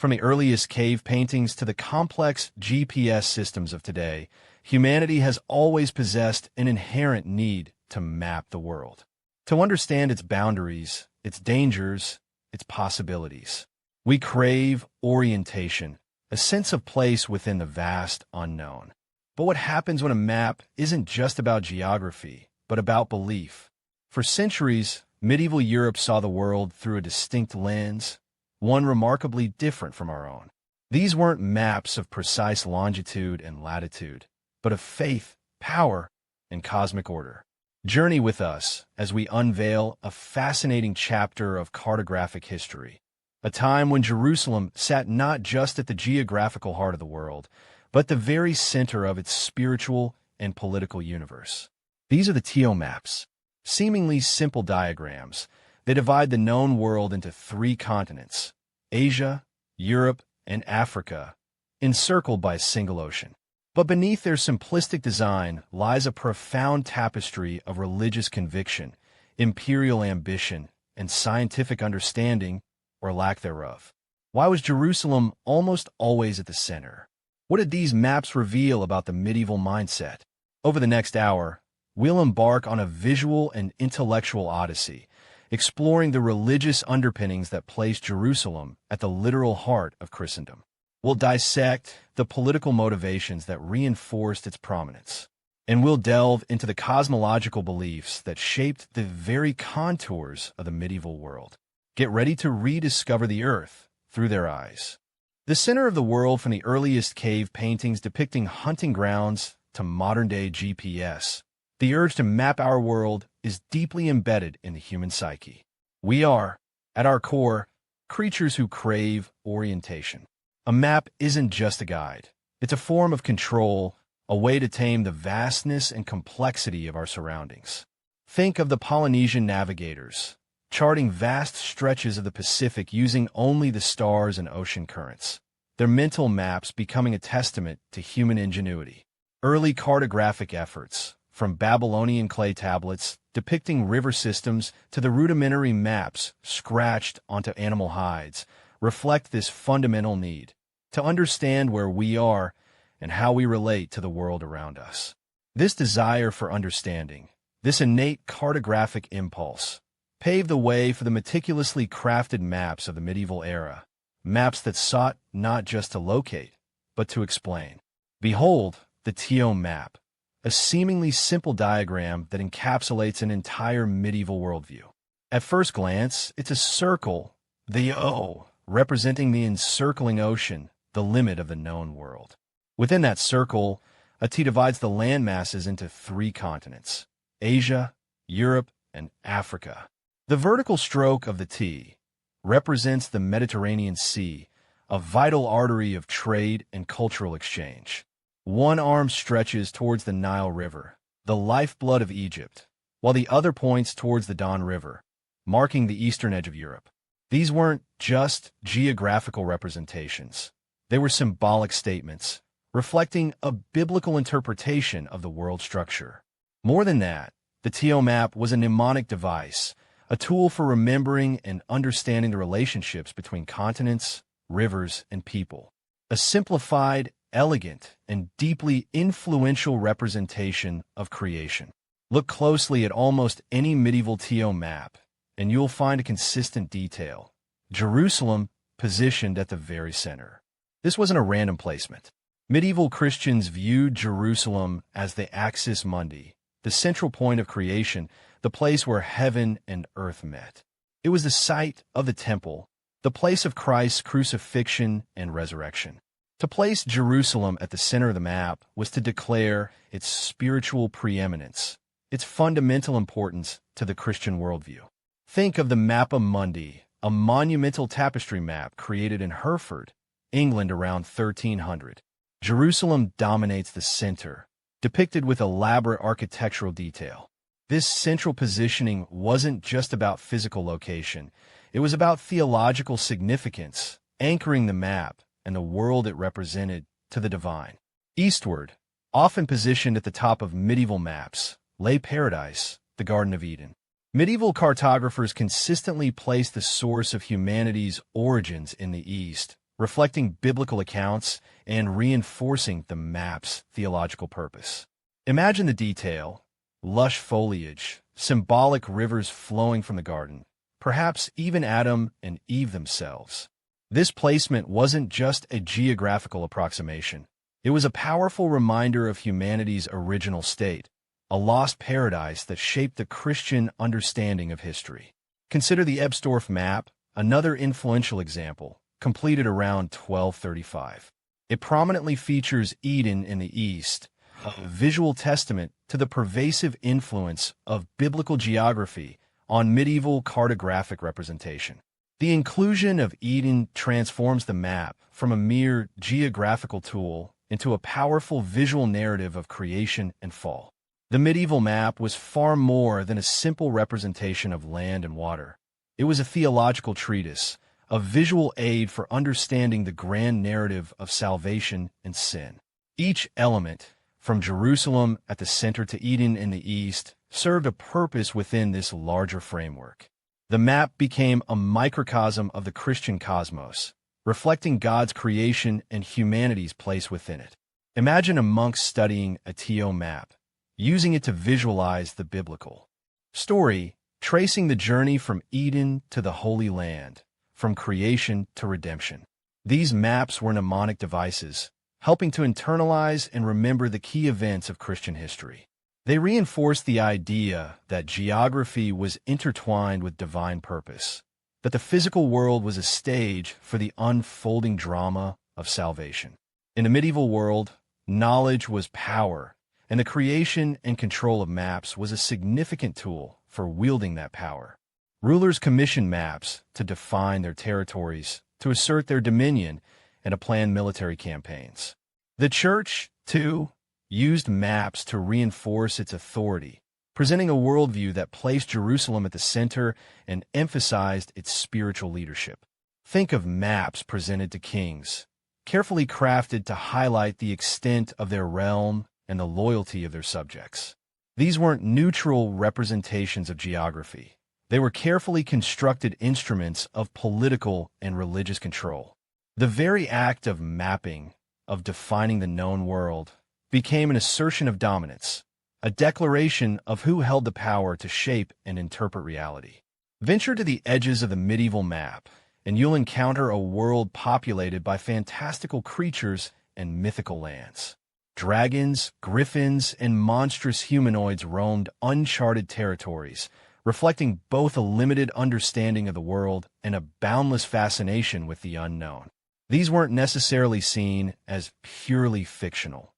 From the earliest cave paintings to the complex GPS systems of today, humanity has always possessed an inherent need to map the world, to understand its boundaries, its dangers, its possibilities. We crave orientation, a sense of place within the vast unknown. But what happens when a map isn't just about geography, but about belief? For centuries, medieval Europe saw the world through a distinct lens, one remarkably different from our own. These weren't maps of precise longitude and latitude, but of faith, power, and cosmic order. Journey with us as we unveil a fascinating chapter of cartographic history, a time when Jerusalem sat not just at the geographical heart of the world, but the very center of its spiritual and political universe. These are the geomaps, seemingly simple diagrams. They divide the known world into three continents: Asia, Europe, and Africa, encircled by a single ocean. But beneath their simplistic design lies a profound tapestry of religious conviction, imperial ambition, and scientific understanding, or lack thereof. Why was Jerusalem almost always at the center? What did these maps reveal about the medieval mindset? Over the next hour, we'll embark on a visual and intellectual odyssey, exploring the religious underpinnings that place Jerusalem at the literal heart of Christendom. We'll dissect the political motivations that reinforced its prominence, and we'll delve into the cosmological beliefs that shaped the very contours of the medieval world. Get ready to rediscover the earth through their eyes. The center of the world, from the earliest cave paintings depicting hunting grounds to modern-day GPS, the urge to map our world is deeply embedded in the human psyche. We are, at our core, creatures who crave orientation. A map isn't just a guide. It's a form of control, a way to tame the vastness and complexity of our surroundings. Think of the Polynesian navigators, charting vast stretches of the Pacific using only the stars and ocean currents, their mental maps becoming a testament to human ingenuity. Early cartographic efforts, from Babylonian clay tablets depicting river systems to the rudimentary maps scratched onto animal hides, reflect this fundamental need to understand where we are and how we relate to the world around us. This desire for understanding, this innate cartographic impulse, paved the way for the meticulously crafted maps of the medieval era, maps that sought not just to locate, but to explain. Behold the Teo map, a seemingly simple diagram that encapsulates an entire medieval worldview. At first glance, it's a circle, the O, representing the encircling ocean, the limit of the known world. Within that circle, a T divides the landmasses into three continents: Asia, Europe, and Africa. The vertical stroke of the T represents the Mediterranean Sea, a vital artery of trade and cultural exchange. One arm stretches towards the Nile River, the lifeblood of Egypt, while the other points towards the Don River, marking the eastern edge of Europe. These weren't just geographical representations. They were symbolic statements, reflecting a biblical interpretation of the world structure. More than that, the Teo map was a mnemonic device, a tool for remembering and understanding the relationships between continents, rivers, and people. A simplified, elegant, and deeply influential representation of creation. Look closely at almost any medieval Teo map, and you'll find a consistent detail: Jerusalem positioned at the very center. This wasn't a random placement. Medieval Christians viewed Jerusalem as the axis mundi, the central point of creation, the place where heaven and earth met. It was the site of the temple, the place of Christ's crucifixion and resurrection. To place Jerusalem at the center of the map was to declare its spiritual preeminence, its fundamental importance to the Christian worldview. Think of the Mappa Mundi, a monumental tapestry map created in Hereford, England around 1300. Jerusalem dominates the center, depicted with elaborate architectural detail. This central positioning wasn't just about physical location. It was about theological significance, anchoring the map and the world it represented to the divine. Eastward, often positioned at the top of medieval maps, lay paradise, the Garden of Eden. Medieval cartographers consistently placed the source of humanity's origins in the east, reflecting biblical accounts and reinforcing the map's theological purpose. Imagine the detail: lush foliage, symbolic rivers flowing from the garden, perhaps even Adam and Eve themselves. This placement wasn't just a geographical approximation. It was a powerful reminder of humanity's original state, a lost paradise that shaped the Christian understanding of history. Consider the Ebsdorf map, another influential example, completed around 1235. It prominently features Eden in the east, a visual testament to the pervasive influence of biblical geography on medieval cartographic representation. The inclusion of Eden transforms the map from a mere geographical tool into a powerful visual narrative of creation and fall. The medieval map was far more than a simple representation of land and water. It was a theological treatise, a visual aid for understanding the grand narrative of salvation and sin. Each element, from Jerusalem at the center to Eden in the east, served a purpose within this larger framework. The map became a microcosm of the Christian cosmos, reflecting God's creation and humanity's place within it. Imagine a monk studying a TO map, using it to visualize the biblical story, tracing the journey from Eden to the Holy Land, from creation to redemption. These maps were mnemonic devices, helping to internalize and remember the key events of Christian history. They reinforced the idea that geography was intertwined with divine purpose, that the physical world was a stage for the unfolding drama of salvation. In the medieval world, knowledge was power, and the creation and control of maps was a significant tool for wielding that power. Rulers commissioned maps to define their territories, to assert their dominion, and to plan military campaigns. The Church, too, used maps to reinforce its authority, presenting a worldview that placed Jerusalem at the center and emphasized its spiritual leadership. Think of maps presented to kings, carefully crafted to highlight the extent of their realm and the loyalty of their subjects. These weren't neutral representations of geography. They were carefully constructed instruments of political and religious control. The very act of mapping, of defining the known world, became an assertion of dominance, a declaration of who held the power to shape and interpret reality. Venture to the edges of the medieval map, and you'll encounter a world populated by fantastical creatures and mythical lands. Dragons, griffins, and monstrous humanoids roamed uncharted territories, reflecting both a limited understanding of the world and a boundless fascination with the unknown. These weren't necessarily seen as purely fictional.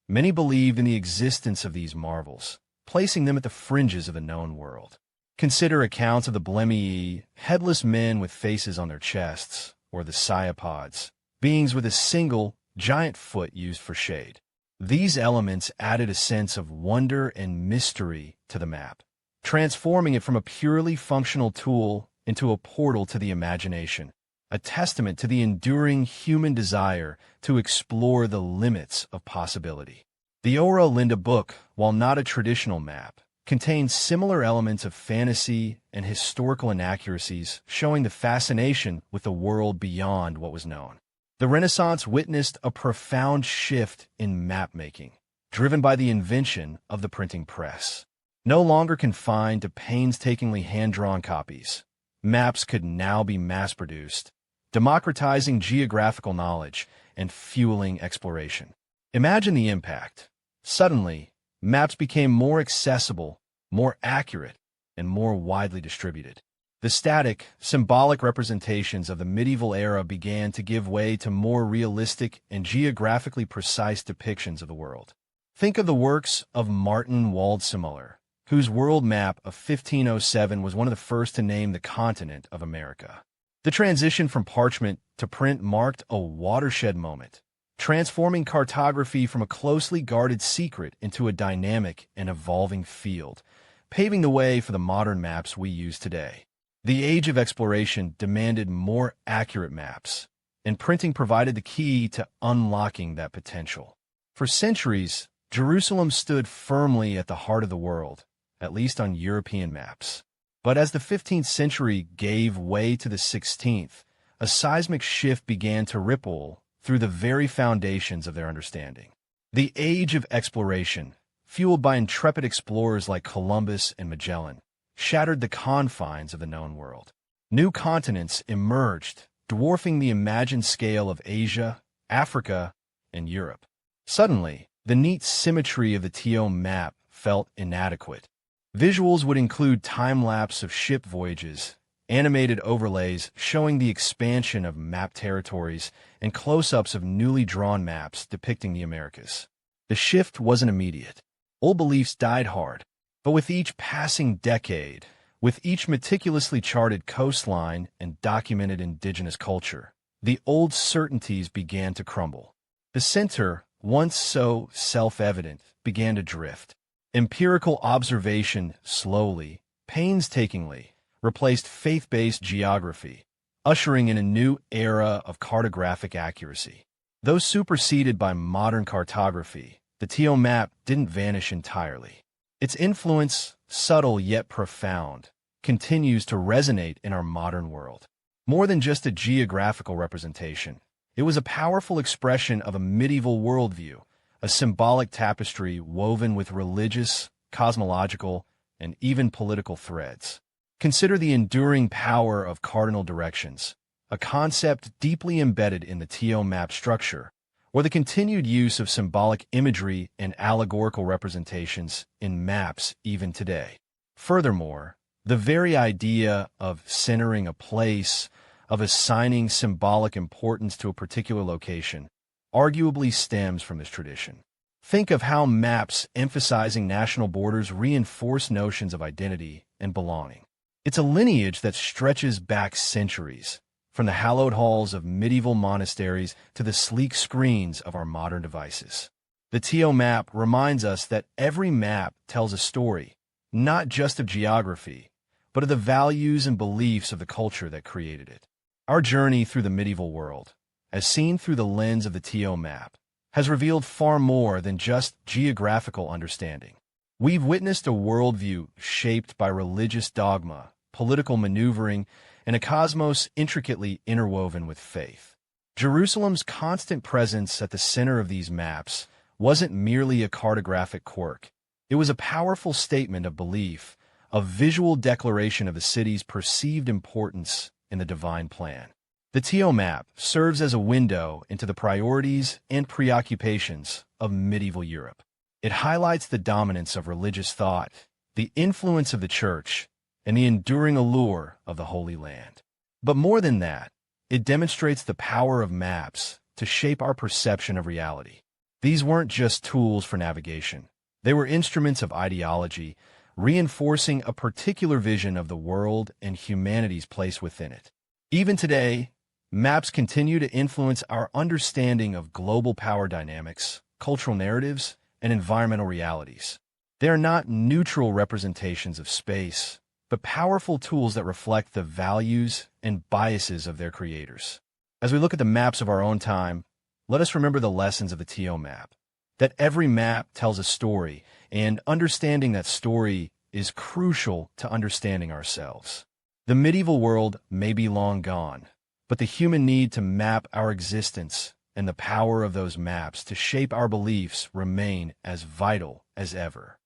Many believed in the existence of these marvels, placing them at the fringes of the known world. Consider accounts of the Blemii, headless men with faces on their chests, or the Cyapods, beings with a single, giant foot used for shade. These elements added a sense of wonder and mystery to the map, transforming it from a purely functional tool into a portal to the imagination, a testament to the enduring human desire to explore the limits of possibility. The Ora Linda book, while not a traditional map, contains similar elements of fantasy and historical inaccuracies, showing the fascination with the world beyond what was known. The Renaissance witnessed a profound shift in map-making, driven by the invention of the printing press. No longer confined to painstakingly hand-drawn copies, maps could now be mass-produced, democratizing geographical knowledge and fueling exploration. Imagine the impact. Suddenly, maps became more accessible, more accurate, and more widely distributed. The static, symbolic representations of the medieval era began to give way to more realistic and geographically precise depictions of the world. Think of the works of Martin Waldseemüller, whose world map of 1507 was one of the first to name the continent of America. The transition from parchment to print marked a watershed moment, transforming cartography from a closely guarded secret into a dynamic and evolving field, paving the way for the modern maps we use today. The age of exploration demanded more accurate maps, and printing provided the key to unlocking that potential. For centuries, Jerusalem stood firmly at the heart of the world, at least on European maps. But as the 15th century gave way to the 16th, a seismic shift began to ripple through the very foundations of their understanding. The age of exploration, fueled by intrepid explorers like Columbus and Magellan, shattered the confines of the known world. New continents emerged, dwarfing the imagined scale of Asia, Africa, and Europe. Suddenly, the neat symmetry of the TO map felt inadequate. Visuals would include time-lapse of ship voyages, animated overlays showing the expansion of map territories, and close-ups of newly drawn maps depicting the Americas. The shift wasn't immediate. Old beliefs died hard, but with each passing decade, with each meticulously charted coastline and documented indigenous culture, the old certainties began to crumble. The center, once so self-evident, began to drift. Empirical observation slowly, painstakingly, replaced faith-based geography, ushering in a new era of cartographic accuracy. Though superseded by modern cartography, the TO map didn't vanish entirely. Its influence, subtle yet profound, continues to resonate in our modern world. More than just a geographical representation, it was a powerful expression of a medieval worldview, a symbolic tapestry woven with religious, cosmological, and even political threads. Consider the enduring power of cardinal directions, a concept deeply embedded in the TO map structure, or the continued use of symbolic imagery and allegorical representations in maps even today. Furthermore, the very idea of centering a place, of assigning symbolic importance to a particular location, arguably stems from this tradition. Think of how maps emphasizing national borders reinforce notions of identity and belonging. It's a lineage that stretches back centuries, from the hallowed halls of medieval monasteries to the sleek screens of our modern devices. The TO map reminds us that every map tells a story, not just of geography, but of the values and beliefs of the culture that created it. Our journey through the medieval world, as seen through the lens of the TO map, has revealed far more than just geographical understanding. We've witnessed a worldview shaped by religious dogma, political maneuvering, and a cosmos intricately interwoven with faith. Jerusalem's constant presence at the center of these maps wasn't merely a cartographic quirk. It was a powerful statement of belief, a visual declaration of the city's perceived importance in the divine plan. The TO map serves as a window into the priorities and preoccupations of medieval Europe. It highlights the dominance of religious thought, the influence of the church, and the enduring allure of the Holy Land. But more than that, it demonstrates the power of maps to shape our perception of reality. These weren't just tools for navigation. They were instruments of ideology, reinforcing a particular vision of the world and humanity's place within it. Even today, maps continue to influence our understanding of global power dynamics, cultural narratives, and environmental realities. They are not neutral representations of space, but powerful tools that reflect the values and biases of their creators. As we look at the maps of our own time, let us remember the lessons of the TO map, that every map tells a story, and understanding that story is crucial to understanding ourselves. The medieval world may be long gone, but the human need to map our existence and the power of those maps to shape our beliefs remain as vital as ever.